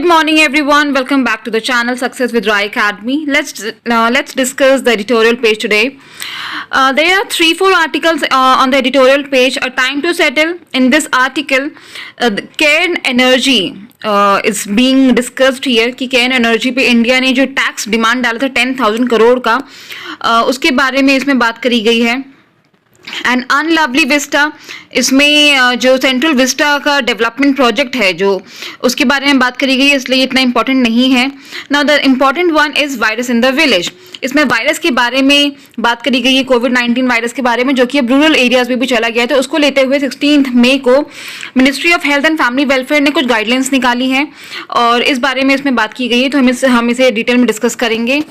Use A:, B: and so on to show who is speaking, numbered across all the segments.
A: morning, everyone. Welcome back to the channel Success with Rai Academy. Let's discuss the editorial page today. There are 3-4 articles on the editorial page. A time to settle. In this article, Cairn Energy is being discussed here कि Cairn Energy पे India ने जो tax demand डाला था 10,000 करोड़ का, उसके बारे में इसमें बात करी गई है. एंड अनलवली विस्टा, इसमें जो सेंट्रल विस्टा का डेवलपमेंट प्रोजेक्ट है जो उसके बारे में बात करी गई है, इसलिए इतना इंपॉर्टेंट नहीं है. Now the important one is virus in the village. इसमें वायरस के बारे में बात करी गई है, कोविड-19 वायरस के बारे में, जो कि अब रूरल एरियाज में भी चला गया है. तो उसको लेते हुए 16 मई को ministry of health and family welfare ने कुछ गाइडलाइंस निकाली हैं और इस बारे में इसमें बात की गई है. तो हम इसे डिटेल में डिस्कस करेंगे.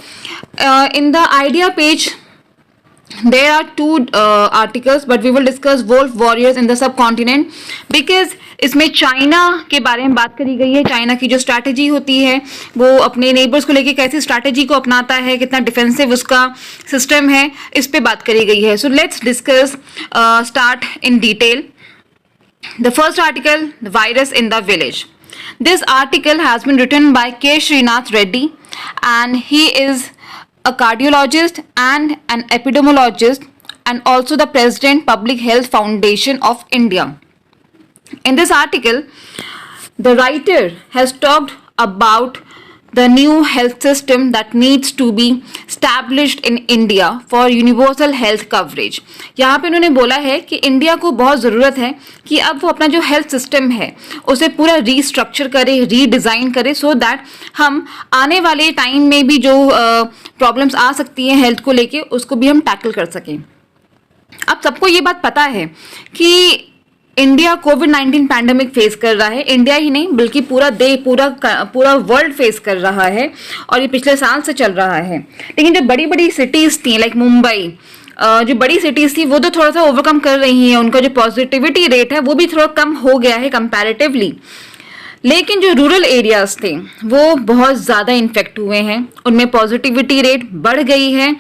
A: In the idea page there are 2 articles, but we will discuss wolf warriors in the subcontinent because इसमें चाइना के बारे में बात करी गई है. चाइना की जो स्ट्रैटेजी होती है वो अपने नेबर्स को लेके कैसी स्ट्रैटेजी को अपनाता है, कितना डिफेंसिव उसका सिस्टम है, इस पे बात करी गई है. So let's discuss start in detail. The first article, virus in the village. This article has been written by K. Srinath Reddy and he is a cardiologist and an epidemiologist and also the President Public Health Foundation of India. In this article, the writer has talked about the new health system that needs to be established in India for universal health coverage. यहाँ पे उन्होंने बोला है कि India को बहुत ज़रूरत है कि अब वो अपना जो हेल्थ सिस्टम है उसे पूरा रीस्ट्रक्चर करे, रीडिज़ाइन करे, सो दैट हम आने वाले टाइम में भी जो प्रॉब्लम्स आ सकती हैं हेल्थ को लेके उसको भी हम टैकल कर सकें. अब सबको ये बात पता है कि इंडिया कोविड-19 पैंडेमिक फेस कर रहा है. इंडिया ही नहीं बल्कि पूरा वर्ल्ड फेस कर रहा है और ये पिछले साल से चल रहा है. लेकिन जो बड़ी बड़ी सिटीज़ थी लाइक मुंबई, जो बड़ी सिटीज़ थी वो तो थोड़ा सा ओवरकम कर रही हैं. उनका जो पॉजिटिविटी रेट है वो भी थोड़ा कम हो गया है कंपैरेटिवली. लेकिन जो रूरल एरियाज थे वो बहुत ज़्यादा इन्फेक्ट हुए हैं, उनमें पॉजिटिविटी रेट बढ़ गई है.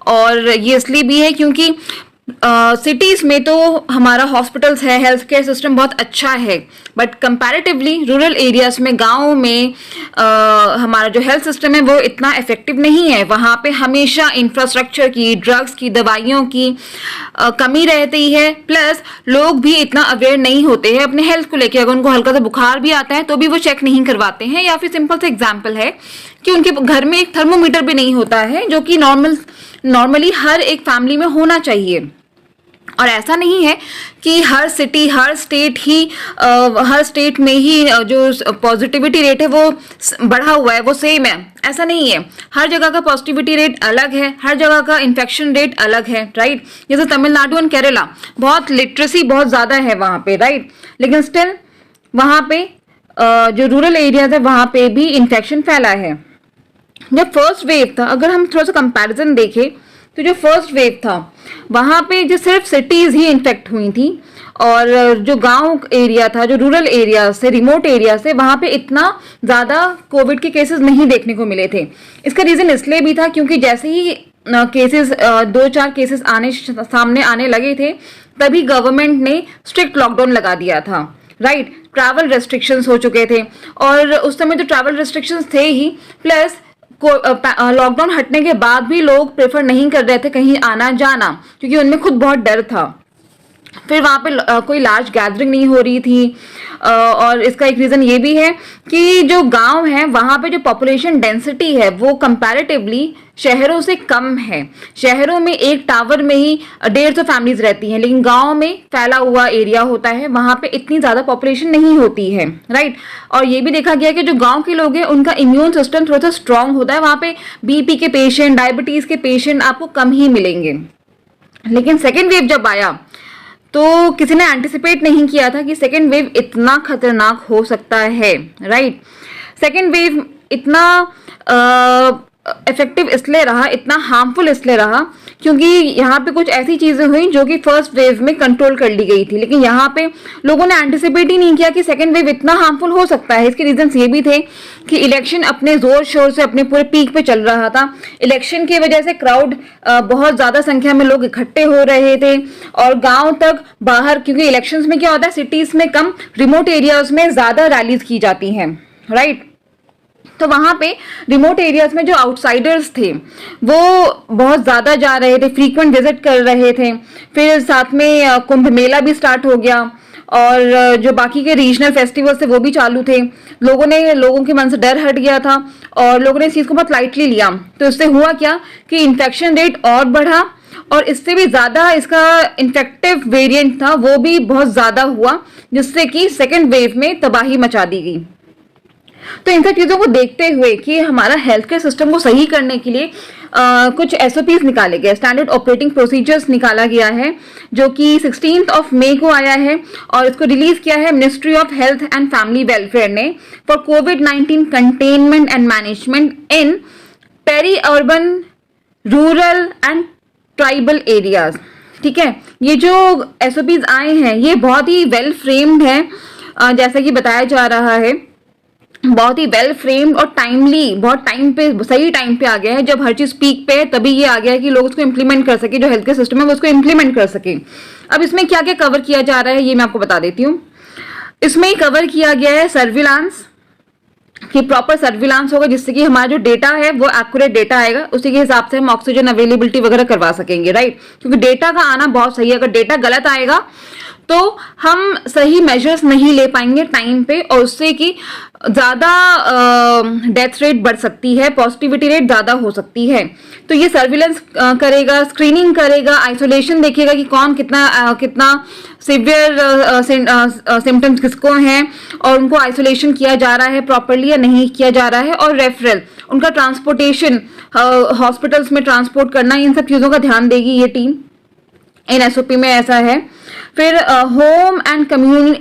A: और ये इसलिए भी है क्योंकि सिटीज़ में तो हमारा हॉस्पिटल्स है, हेल्थ केयर सिस्टम बहुत अच्छा है, बट कंपैरेटिवली रूरल एरियाज में, गाँव में हमारा जो हेल्थ सिस्टम है वो इतना इफेक्टिव नहीं है. वहाँ पे हमेशा इंफ्रास्ट्रक्चर की, ड्रग्स की, दवाइयों की कमी रहती है. प्लस लोग भी इतना अवेयर नहीं होते हैं अपने हेल्थ को लेके. अगर उनको हल्का सा बुखार भी आता है तो भी वो चेक नहीं करवाते हैं. या फिर सिंपल सा एग्जाम्पल है कि उनके घर में एक थर्मोमीटर भी नहीं होता है, जो कि नॉर्मली हर एक फैमिली में होना चाहिए. और ऐसा नहीं है कि हर सिटी, हर स्टेट में ही जो पॉजिटिविटी रेट है वो बढ़ा हुआ है, वो सेम है, ऐसा नहीं है. हर जगह का पॉजिटिविटी रेट अलग है, हर जगह का इन्फेक्शन रेट अलग है, राइट. जैसे तमिलनाडु एंड केरला, बहुत लिटरेसी बहुत ज़्यादा है वहाँ पे, राइट. लेकिन स्टिल वहाँ पे जो रूरल एरियाज है वहाँ पे भी इन्फेक्शन फैला है. जब फर्स्ट वेव था, अगर हम थोड़ा सा कंपैरिजन देखें तो जो फर्स्ट वेव था वहाँ पे जो सिर्फ सिटीज़ ही इन्फेक्ट हुई थी और जो गांव एरिया था, जो रूरल एरिया से, रिमोट एरिया से, वहाँ पे इतना ज़्यादा कोविड के केसेस नहीं देखने को मिले थे. इसका रीज़न इसलिए भी था क्योंकि जैसे ही केसेस 2-4 केसेस सामने आने लगे थे तभी गवर्नमेंट ने स्ट्रिक्ट लॉकडाउन लगा दिया था, राइट. ट्रैवल रेस्ट्रिक्शंस हो चुके थे और उस समय तो ट्रैवल रेस्ट्रिक्शंस थे ही, प्लस लॉकडाउन हटने के बाद भी लोग प्रेफर नहीं कर रहे थे कहीं आना जाना क्योंकि उनमें खुद बहुत डर था. फिर वहाँ पे कोई लार्ज गैदरिंग नहीं हो रही थी और इसका एक रीज़न ये भी है कि जो गांव है वहाँ पे जो पॉपुलेशन डेंसिटी है वो कंपैरेटिवली शहरों से कम है. शहरों में एक टावर में ही 150 फैमिलीज रहती हैं, लेकिन गांव में फैला हुआ एरिया होता है, वहाँ पे इतनी ज़्यादा पॉपुलेशन नहीं होती है, राइट. और ये भी देखा गया कि जो गांव के लोग हैं उनका इम्यून सिस्टम थोड़ा सा स्ट्रांग होता है. वहाँ पे बीपी के पेशेंट, डायबिटीज़ के पेशेंट आपको कम ही मिलेंगे. लेकिन सेकेंड वेव जब आया तो किसी ने एंटिसिपेट नहीं किया था कि सेकेंड वेव इतना खतरनाक हो सकता है, राइट. सेकेंड वेव इतना इफेक्टिव इसलिए रहा, इतना हार्मफुल इसलिए रहा क्योंकि यहाँ पे कुछ ऐसी चीज़ें हुई जो कि फर्स्ट वेव में कंट्रोल कर ली गई थी. लेकिन यहाँ पे लोगों ने एंटिसिपेट ही नहीं किया कि सेकेंड वेव इतना हार्मफुल हो सकता है. इसके रीजंस ये भी थे कि इलेक्शन अपने जोर शोर से अपने पूरे पीक पे चल रहा था. इलेक्शन की वजह से क्राउड, बहुत ज़्यादा संख्या में लोग इकट्ठे हो रहे थे और गाँव तक, बाहर, क्योंकि इलेक्शंस में क्या होता है, सिटीज़ में कम, रिमोट एरियाज में ज़्यादा रैलीज की जाती हैं, राइट. तो वहां पे रिमोट एरियाज में जो आउटसाइडर्स थे वो बहुत ज़्यादा जा रहे थे, फ्रीक्वेंट विजिट कर रहे थे। फिर साथ में कुंभ मेला भी स्टार्ट हो गया और जो बाकी के रीजनल फेस्टिवल्स थे वो भी चालू थे। लोगों के मन से डर हट गया था और लोगों ने इस चीज़ को बहुत लाइटली लिया। तो इससे हुआ क्या कि इन्फेक्शन रेट और बढ़ा और इससे भी ज़्यादा इसका इन्फेक्टिव वेरिएंट था वो भी बहुत ज़्यादा हुआ, जिससे कि सेकेंड वेव में तबाही मचा दी गई। तो इन सब चीज़ों को देखते हुए कि हमारा हेल्थ केयर सिस्टम को सही करने के लिए कुछ SOPs निकाले गए, स्टैंडर्ड ऑपरेटिंग प्रोसीजर्स निकाला गया है, जो कि 16 मई को आया है और इसको रिलीज किया है ministry of health and family welfare ने फॉर कोविड-19 containment and management in peri urban, rural and tribal areas. ठीक है, ये जो SOPs आए हैं ये बहुत ही वेल फ्रेम्ड है, जैसा कि बताया जा रहा है, बहुत ही वेल फ्रेम्ड और टाइमली, बहुत टाइम पे, सही टाइम पे आ गया है। जब हर चीज पीक पे है तभी ये आ गया है कि लोग उसको इम्प्लीमेंट कर सके, जो हेल्थ केयर सिस्टम है वो उसको इम्प्लीमेंट कर सके। अब इसमें क्या क्या कवर किया जा रहा है ये मैं आपको बता देती हूँ। इसमें कवर किया गया है सर्विलांस, कि प्रॉपर सर्विलांस होगा जिससे कि हमारा जो डेटा है वो एक्यूरेट डेटा आएगा, उसी के हिसाब से हम ऑक्सीजन अवेलेबिलिटी वगैरह करवा सकेंगे, राइट। क्योंकि डेटा का आना बहुत सही है, अगर डेटा गलत आएगा तो हम सही मेजर्स नहीं ले पाएंगे टाइम पे और उससे कि ज़्यादा डेथ रेट बढ़ सकती है, पॉजिटिविटी रेट ज़्यादा हो सकती है। तो ये सर्विलेंस करेगा, स्क्रीनिंग करेगा, आइसोलेशन देखेगा कि कौन कितना सिवियर सिम्टम्स किसको हैं और उनको आइसोलेशन किया जा रहा है प्रॉपरली या नहीं किया जा रहा है, और रेफरल, उनका ट्रांसपोर्टेशन, हॉस्पिटल्स में ट्रांसपोर्ट करना, इन सब चीज़ों का ध्यान देगी ये टीम। इन SOP में ऐसा है। फिर home and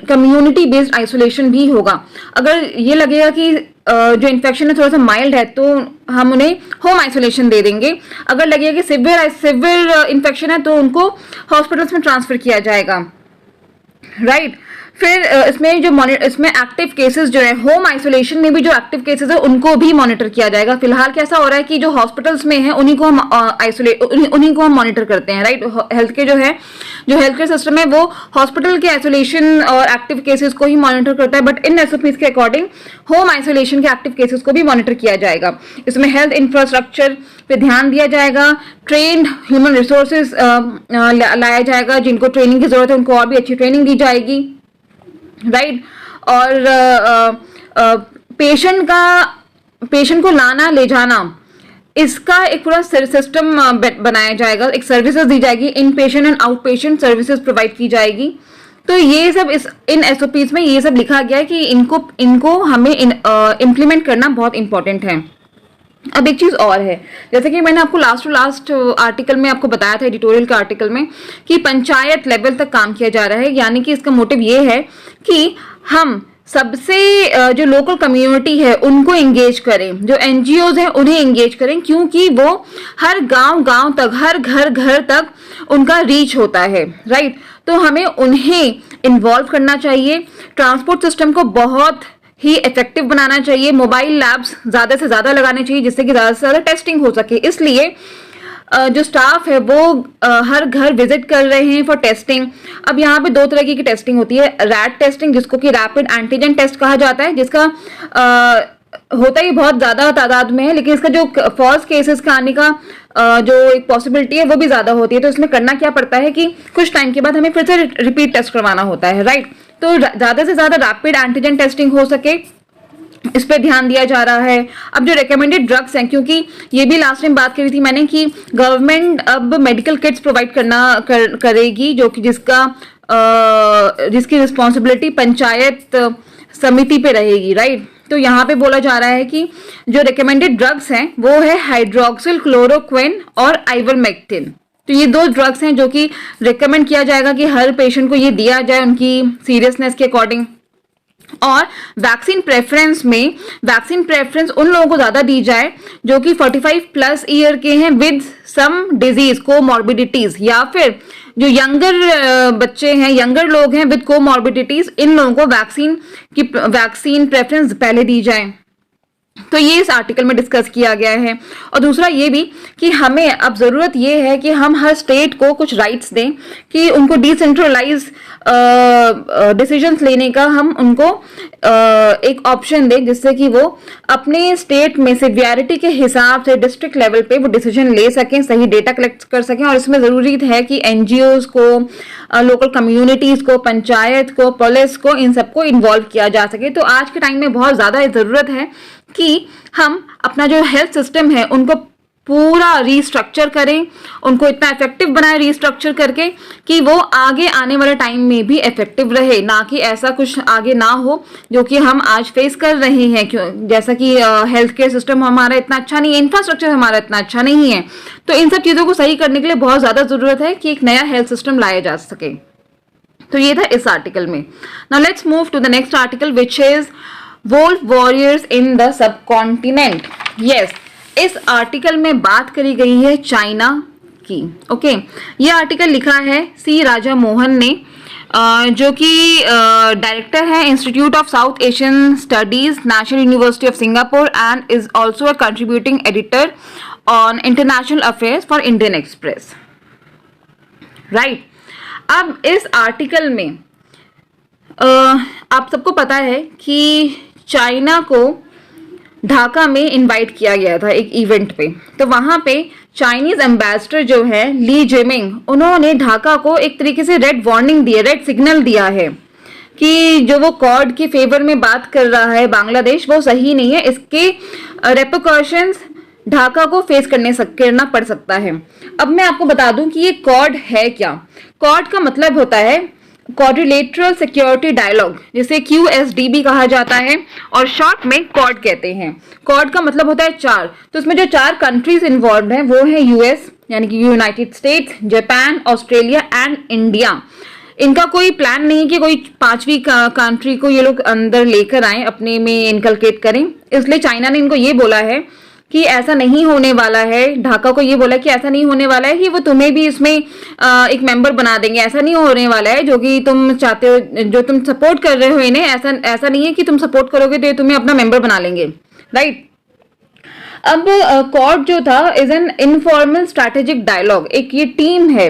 A: community based isolation भी होगा। अगर ये लगेगा कि जो इन्फेक्शन है थोड़ा सा माइल्ड है तो हम उन्हें होम आइसोलेशन दे देंगे, अगर लगेगा कि सिवियर इन्फेक्शन है तो उनको हॉस्पिटल्स में ट्रांसफर किया जाएगा, राइट। फिर इसमें एक्टिव केसेस जो है, होम आइसोलेशन में भी जो एक्टिव केसेस है उनको भी मॉनिटर किया जाएगा। फिलहाल कैसा हो रहा है कि जो हॉस्पिटल्स में है उन्हीं को हम मॉनिटर करते हैं, राइट। हेल्थ केयर सिस्टम है वो हॉस्पिटल के आइसोलेशन और एक्टिव केसेस को ही मॉनिटर करता है, बट इन SOPs के अकॉर्डिंग होम आइसोलेशन के एक्टिव केसेस को भी मॉनिटर किया जाएगा। इसमें हेल्थ इंफ्रास्ट्रक्चर पे ध्यान दिया जाएगा, ट्रेन्ड ह्यूमन रिसोर्सेज लाया जाएगा, जिनको ट्रेनिंग की जरूरत है उनको और भी अच्छी ट्रेनिंग दी जाएगी, राइट। और पेशेंट को लाना ले जाना, इसका एक पूरा सिस्टम बनाया जाएगा, एक सर्विसेज दी जाएगी, inpatient and outpatient services provide की जाएगी। तो ये सब इन SOPs में ये सब लिखा गया है कि इनको हमें इम्प्लीमेंट करना बहुत इंपॉर्टेंट है। अब एक चीज और है, जैसे कि मैंने आपको लास्ट आर्टिकल में आपको बताया था, एडिटोरियल के आर्टिकल में, कि पंचायत लेवल तक काम किया जा रहा है। यानी कि इसका मोटिव ये है कि हम सबसे जो लोकल कम्युनिटी है उनको एंगेज करें, जो NGOs हैं उन्हें एंगेज करें, क्योंकि वो हर गांव तक, हर घर तक उनका रीच होता है, राइट। तो हमें उन्हें इन्वॉल्व करना चाहिए, ट्रांसपोर्ट सिस्टम को बहुत ही इफेक्टिव बनाना चाहिए, मोबाइल लैब्स ज़्यादा से ज़्यादा लगाने चाहिए जिससे कि ज़्यादा से ज़्यादा टेस्टिंग हो सके। इसलिए जो स्टाफ है वो हर घर विजिट कर रहे हैं फॉर टेस्टिंग। अब यहाँ पे दो तरह की टेस्टिंग होती है, रैट टेस्टिंग जिसको कि रैपिड एंटीजन टेस्ट कहा जाता है, जिसका होता ही बहुत ज़्यादा तादाद में है, लेकिन इसका जो फॉल्स केसेस का आने का जो एक पॉसिबिलिटी है वो भी ज़्यादा होती है। तो इसमें करना क्या पड़ता है कि कुछ टाइम के बाद हमें फिर से रिपीट टेस्ट करवाना होता है, राइट। तो ज़्यादा से ज़्यादा रैपिड एंटीजन टेस्टिंग हो सके, इस पे ध्यान दिया जा रहा है। अब जो रिकमेंडेड ड्रग्स हैं, क्योंकि ये भी लास्ट टाइम बात करी थी मैंने कि गवर्नमेंट अब मेडिकल किट्स प्रोवाइड करेगी, जो कि जिसकी रिस्पॉन्सिबिलिटी पंचायत समिति पे रहेगी, राइट। तो यहाँ पे बोला जा रहा है कि जो रिकमेंडेड ड्रग्स हैं वो है हाइड्रोक्सिल क्लोरोक्विन और आइवरमेक्टिन। तो ये दो ड्रग्स हैं जो कि रिकमेंड किया जाएगा कि हर पेशेंट को ये दिया जाए उनकी सीरियसनेस के अकॉर्डिंग। और वैक्सीन प्रेफरेंस उन लोगों को ज्यादा दी जाए जो कि 45+ ईयर के हैं विद सम डिजीज कोमॉर्बिडिटीज, या फिर जो यंगर बच्चे हैं, यंगर लोग हैं विद कोमॉर्बिडिटीज, इन लोगों को वैक्सीन प्रेफरेंस पहले दी जाए। तो ये इस आर्टिकल में डिस्कस किया गया है। और दूसरा ये भी कि हमें अब ज़रूरत ये है कि हम हर स्टेट को कुछ राइट्स दें, कि उनको डिसेंट्रलाइज डिसीजंस लेने का हम उनको एक ऑप्शन दें, जिससे कि वो अपने स्टेट में सिवियरिटी के हिसाब से डिस्ट्रिक्ट लेवल पे वो डिसीजन ले सकें, सही डेटा कलेक्ट कर सकें। और इसमें ज़रूरी है कि एनजीओज को, लोकल कम्युनिटीज़ को, पंचायत को, पुलिस को, इन सबको इन्वॉल्व किया जा सके। तो आज के टाइम में बहुत ज़्यादा ज़रूरत है कि हम अपना जो हेल्थ सिस्टम है उनको पूरा रीस्ट्रक्चर करें, उनको इतना इफेक्टिव बनाए रीस्ट्रक्चर करके कि वो आगे आने वाले टाइम में भी इफेक्टिव रहे, ना कि ऐसा कुछ आगे ना हो जो कि हम आज फेस कर रहे हैं। क्यों, जैसा कि हेल्थ केयर सिस्टम हमारा इतना अच्छा नहीं है, इंफ्रास्ट्रक्चर हमारा इतना अच्छा नहीं है। तो इन सब चीज़ों को सही करने के लिए बहुत ज़्यादा ज़रूरत है कि एक नया हेल्थ सिस्टम लाया जा सके। तो ये था इस आर्टिकल में। Now let's move to the next article which is wolf warriors in the subcontinent. Yes, इस आर्टिकल में बात करी गई है चाइना की। ओके, ये आर्टिकल लिखा है सी राजा मोहन ने, जो कि डायरेक्टर है institute of south Asian studies, national university of Singapore, and is also a contributing editor on international affairs for Indian express. Right, अब इस आर्टिकल में आप सबको पता है कि चाइना को ढाका में इनवाइट किया गया था एक इवेंट पे। तो वहां पे चाइनीज एम्बेसडर जो है ली जिमिंग, उन्होंने ढाका को एक तरीके से रेड वार्निंग दी है, रेड सिग्नल दिया है कि जो वो कॉड के फेवर में बात कर रहा है बांग्लादेश, वो सही नहीं है, इसके रेपरकॉशंस ढाका को फेस करना पड़ सकता है। अब मैं आपको बता दूं कि ये कॉड है क्या। कॉड का मतलब होता है क्वाड्रिलेटरल सिक्योरिटी डायलॉग, जिसे QSDB कहा जाता है और शॉर्ट में कॉड कहते हैं। कॉड का मतलब होता है चार। तो इसमें जो चार कंट्रीज इन्वॉल्व हैं वो है यूएस यानी कि United states, Japan, Australia and India. इनका कोई प्लान नहीं कि कोई पांचवी कंट्री को ये लोग अंदर लेकर आए, अपने में इनकलकेट करें। इसलिए चाइना ने इनको ये बोला है कि ऐसा नहीं होने वाला है, ढाका को ये बोला कि ऐसा नहीं होने वाला है कि वो तुम्हें भी इसमें एक मेंबर बना देंगे। ऐसा नहीं होने वाला है जो कि तुम चाहते हो, जो तुम सपोर्ट कर रहे हो इन्हें, ऐसा नहीं है कि तुम सपोर्ट करोगे तो ये तुम्हें अपना मेंबर बना लेंगे। राइट, अब कॉड जो था is an informal strategic dialogue. एक ये टीम है,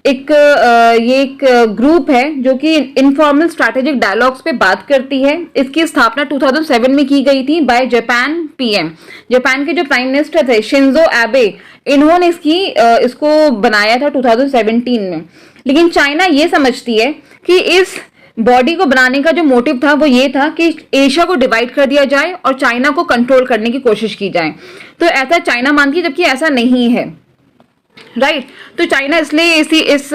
A: ये एक ग्रुप है जो कि इनफॉर्मल स्ट्रैटेजिक डायलॉग्स पे बात करती है। इसकी स्थापना 2007 में की गई थी बाय जापान पीएम। जापान के जो प्राइम मिनिस्टर थे शिंजो एबे, इन्होंने इसको बनाया था 2017 में। लेकिन चाइना ये समझती है कि इस बॉडी को बनाने का जो मोटिव था वो ये था कि एशिया को डिवाइड कर दिया जाए और चाइना को कंट्रोल करने की कोशिश की जाए। तो ऐसा चाइना मानती है, जबकि ऐसा नहीं है। राइट, तो चाइना इसलिए इस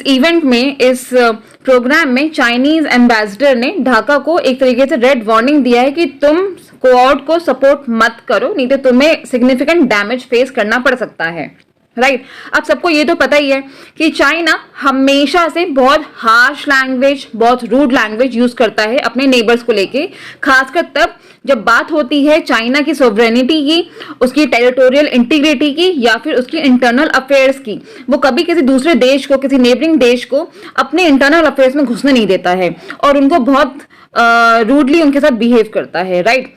A: इवेंट में, इस प्रोग्राम में चाइनीज एम्बेसडर ने ढाका को एक तरीके से रेड वार्निंग दिया है कि तुम क्वाड को सपोर्ट मत करो, नहीं तो तुम्हें सिग्निफिकेंट डैमेज फेस करना पड़ सकता है। राइट, अब सबको ये तो पता ही है कि चाइना हमेशा से बहुत हार्श लैंग्वेज, बहुत रूड लैंग्वेज यूज करता है अपने नेबर्स को लेके, खासकर तब जब बात होती है चाइना की सोवरेनिटी की, उसकी टेरिटोरियल इंटीग्रिटी की, या फिर उसकी इंटरनल अफेयर्स की। वो कभी किसी दूसरे देश को, किसी नेबरिंग देश को अपने इंटरनल अफेयर्स में घुसने नहीं देता है और उनको बहुत रूडली उनके साथ बिहेव करता है। राइट,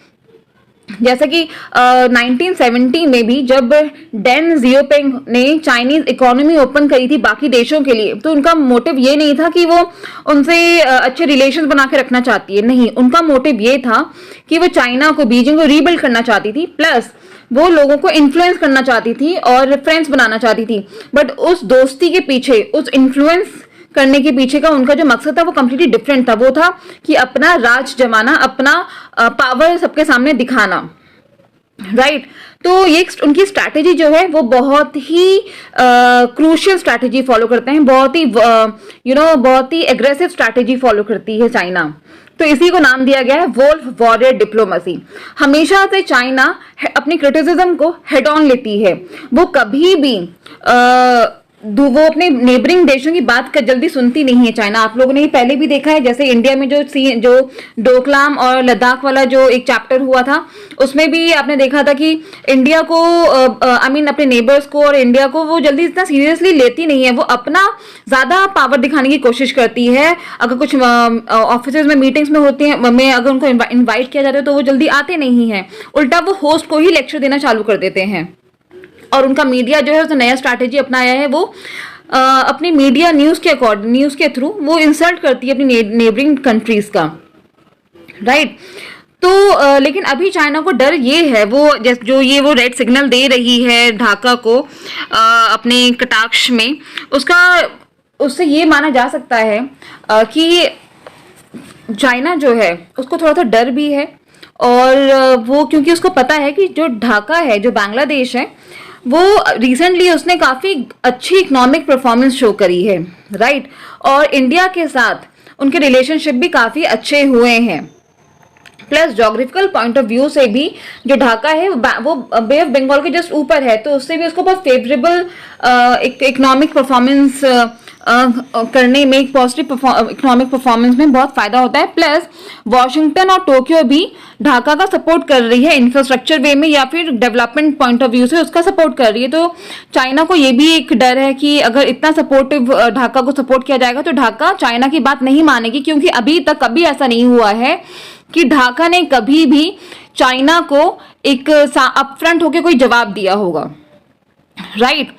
A: जैसा कि 1970 में भी जब डेन जियोपिंग ने चाइनीज इकोनॉमी ओपन करी थी बाकी देशों के लिए, तो उनका मोटिव ये नहीं था कि वो उनसे अच्छे रिलेशंस बना के रखना चाहती है। नहीं, उनका मोटिव ये था कि वो चाइना को, बीजिंग को रीबिल्ड करना चाहती थी, प्लस वो लोगों को इन्फ्लुएंस करना चाहती थी और फ्रेंड्स बनाना चाहती थी। बट उस दोस्ती के पीछे, उस इन्फ्लुएंस करने के पीछे का उनका जो मकसद था वो कंप्लीटली डिफरेंट था। वो था कि अपना राज जमाना, अपना पावर सबके सामने दिखाना। राइट, तो ये उनकी स्ट्रैटेजी जो है वो बहुत ही क्रूशियल स्ट्रैटेजी फॉलो करते हैं, बहुत ही एग्रेसिव स्ट्रैटेजी फॉलो करती है चाइना। तो इसी को नाम दिया गया है वोल्फ वॉरियर डिप्लोमेसी। हमेशा से चाइना अपनी क्रिटिसिज्म को हेड ऑन लेती है। वो कभी भी वो अपने नेबरिंग देशों की बात कर जल्दी सुनती नहीं है चाइना। आप लोगों ने ये पहले भी देखा है, जैसे इंडिया में जो डोकलाम और लद्दाख वाला जो एक चैप्टर हुआ था, उसमें भी आपने देखा था कि इंडिया को अपने नेबर्स को और इंडिया को वो जल्दी इतना सीरियसली लेती नहीं है। वो अपना ज्यादा पावर दिखाने की कोशिश करती है। अगर कुछ ऑफिस में मीटिंग्स में होते हैं, में अगर उनको इन्वाइट किया जाता है तो वो जल्दी आते नहीं है, उल्टा वो होस्ट को ही लेक्चर देना चालू कर देते हैं। और उनका मीडिया जो है उसने नया स्ट्रैटेजी अपनाया है, वो अपनी मीडिया न्यूज के थ्रू वो इंसल्ट करती है अपनी नेबरिंग कंट्रीज का, राइट। तो लेकिन अभी चाइना को डर ये है, वो रेड सिग्नल दे रही है ढाका को अपने कटाक्ष में, उससे ये माना जा सकता है कि चाइना जो है उसको थोड़ा सा डर भी है। और वो क्योंकि उसको पता है कि जो ढाका है, जो बांग्लादेश है, वो रिसेंटली उसने काफी अच्छी इकोनॉमिक परफॉर्मेंस शो करी है, राइट। और इंडिया के साथ उनके रिलेशनशिप भी काफी अच्छे हुए हैं। Plus geographical point of view से भी जो ढाका है वो बे ऑफ बंगाल के जस्ट ऊपर है, तो उससे भी उसको बहुत फेवरेबल इकोनॉमिक परफॉर्मेंस करने में, एक पॉजिटिव इकोनॉमिक परफॉर्मेंस में बहुत फायदा होता है। प्लस वॉशिंगटन और टोक्यो भी ढाका का सपोर्ट कर रही है इंफ्रास्ट्रक्चर वे में या फिर डेवलपमेंट पॉइंट ऑफ व्यू से उसका सपोर्ट कर रही है। तो चाइना को ये भी एक डर है कि अगर इतना सपोर्टिव ढाका को सपोर्ट किया जाएगा तो ढाका चाइना की बात नहीं मानेगी, क्योंकि अभी तक कभी ऐसा नहीं हुआ है कि ढाका ने कभी भी चाइना को एक अपफ्रंट होकर कोई जवाब दिया होगा, राइट।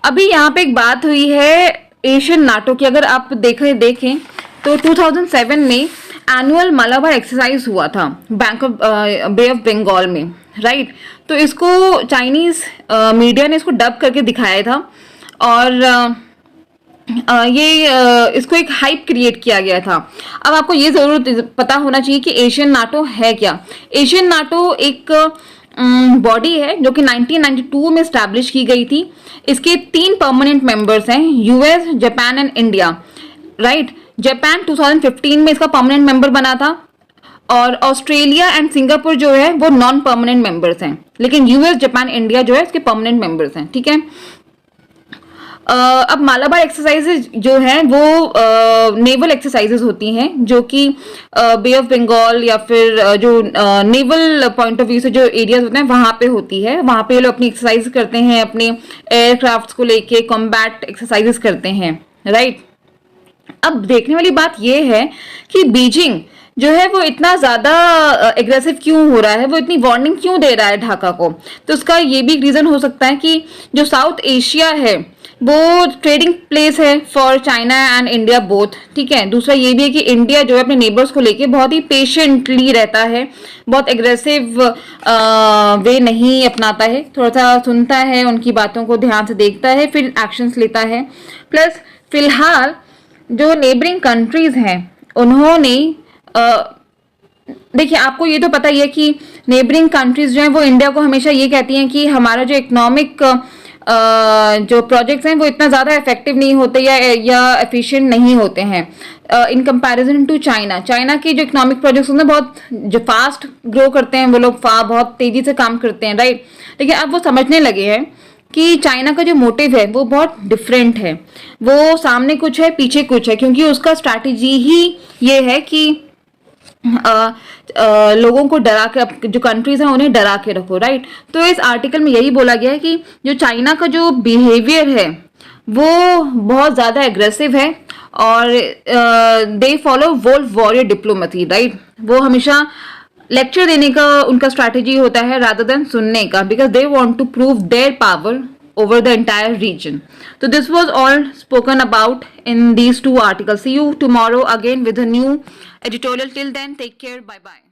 A: अभी यहाँ पे एक बात हुई है एशियन नाटो की, अगर आप देखें तो 2007 में एनुअल मलाबार एक्सरसाइज हुआ था बे ऑफ बंगाल में, राइट। तो इसको चाइनीज मीडिया ने इसको डब करके दिखाया था और इसको एक हाइप क्रिएट किया गया था। अब आपको ये जरूर पता होना चाहिए कि एशियन नाटो है क्या। एशियन नाटो एक बॉडी है जो कि 1992 में स्टैब्लिश की गई थी। इसके 3 परमानेंट मेंबर्स हैं, US, Japan and India, right. Japan 2015 में इसका परमानेंट मेंबर बना था और ऑस्ट्रेलिया एंड सिंगापुर जो है वो नॉन परमानेंट मेंबर्स हैं, लेकिन यूएस, जापान, इंडिया जो है इसके परमानेंट मेंबर्स हैं, ठीक है। अब मालाबार एक्सरसाइजेज जो हैं वो नेवल एक्सरसाइजेज होती हैं, जो कि बे ऑफ बंगाल या फिर जो नेवल पॉइंट ऑफ व्यू से जो एरियाज होते हैं वहां पे होती है। वहां पे ये लोग अपनी एक्सरसाइज करते हैं, अपने एयरक्राफ्ट्स को लेके कॉम्बैट एक्सरसाइजेज करते हैं, राइट। अब देखने वाली बात ये है कि बीजिंग जो है वो इतना ज्यादा एग्रेसिव क्यों हो रहा है, वो इतनी वार्निंग क्यों दे रहा है ढाका को। तो उसका ये भी रीजन हो सकता है कि जो साउथ एशिया है वो ट्रेडिंग प्लेस है for China and India both, ठीक है। दूसरा ये भी है कि इंडिया जो है अपने नेबर्स को लेके बहुत ही पेशेंटली रहता है, बहुत एग्रेसिव वे नहीं अपनाता है, थोड़ा सा सुनता है, उनकी बातों को ध्यान से देखता है, फिर एक्शंस लेता है। प्लस फिलहाल जो नेबरिंग कंट्रीज हैं उन्होंने देखिए, आपको ये तो पता ही है कि नेबरिंग कंट्रीज जो हैं वो इंडिया को हमेशा ये कहती हैं कि हमारा जो इकोनॉमिक जो प्रोजेक्ट्स हैं वो इतना ज़्यादा इफेक्टिव नहीं होते या एफिशिएंट नहीं होते हैं in comparison to China. China के जो इकोनॉमिक प्रोजेक्ट्स होते हैं बहुत जो फास्ट ग्रो करते हैं, वो लोग बहुत तेजी से काम करते हैं, राइट। लेकिन अब वो समझने लगे हैं कि चाइना का जो मोटिव है वो बहुत डिफरेंट है, वो सामने कुछ है पीछे कुछ है, क्योंकि उसका स्ट्रैटेजी ही ये है कि लोगों को डरा के, जो कंट्रीज हैं उन्हें डरा के रखो, राइट। तो इस आर्टिकल में यही बोला गया है कि जो चाइना का जो बिहेवियर है वो बहुत ज्यादा एग्रेसिव है और they follow wolf warrior diplomacy, right. वो हमेशा लेक्चर देने का उनका स्ट्रैटेजी होता है रादर देन सुनने का, because they want to prove their power over the entire region. So this was all spoken about in these 2 articles. See you tomorrow again with a new editorial. Till then, take care. Bye bye.